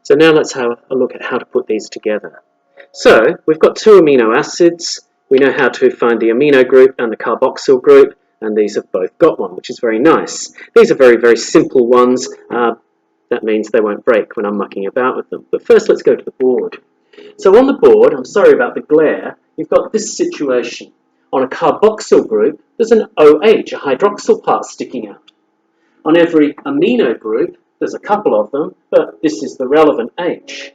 So now let's have a look at how to put these together. So we've got two amino acids. We know how to find the amino group and the carboxyl group, and these have both got one, which is very nice. These are very, very simple ones. That means they won't break when I'm mucking about with them. But first, let's go to the board. So on the board, I'm sorry about the glare, you've got this situation. On a carboxyl group, there's an OH, a hydroxyl part sticking out. On every amino group, there's a couple of them, but this is the relevant H.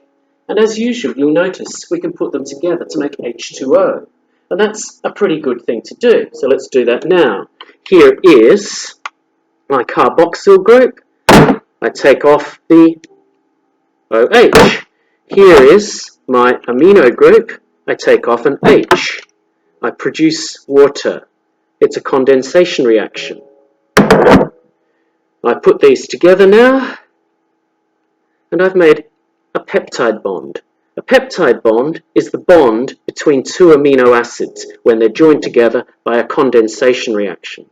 And as usual, you'll notice we can put them together to make H2O. And that's a pretty good thing to do. So let's do that now. Here is my carboxyl group. I take off the OH. Here is my amino group. I take off an H. I produce water. It's a condensation reaction. I put these together now, and I've made a peptide bond. A peptide bond is the bond between two amino acids when they're joined together by a condensation reaction.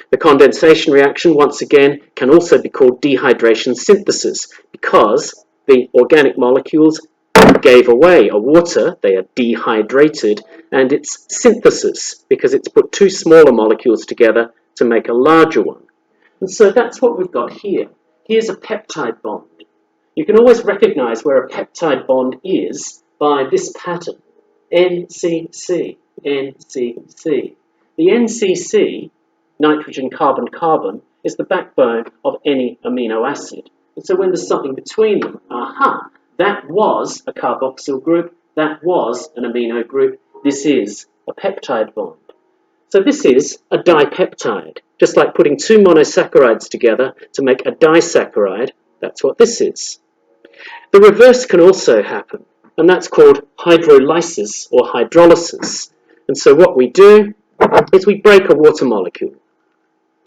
The condensation reaction, once again, can also be called dehydration synthesis because the organic molecules gave away a water, they are dehydrated, and it's synthesis because it's put two smaller molecules together to make a larger one. And so that's what we've got here. Here's a peptide bond. You can always recognize where a peptide bond is by this pattern, NCC, NCC. The NCC, nitrogen, carbon, carbon, is the backbone of any amino acid. And so when there's something between them, aha, that was a carboxyl group, that was an amino group, this is a peptide bond. So this is a dipeptide, just like putting two monosaccharides together to make a disaccharide, that's what this is. The reverse can also happen, and that's called hydrolysis or hydrolysis. And so what we do is we break a water molecule.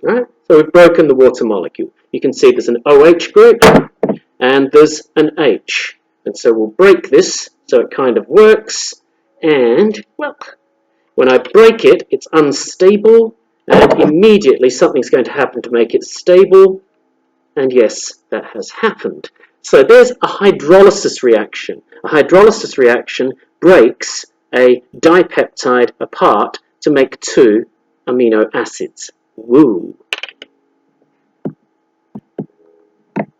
Right? So we've broken the water molecule. You can see there's an OH group and there's an H. And so we'll break this so it kind of works. And, well, when I break it, it's unstable, and immediately something's going to happen to make it stable. And yes, that has happened. So there's a hydrolysis reaction. A hydrolysis reaction breaks a dipeptide apart to make two amino acids. Woo!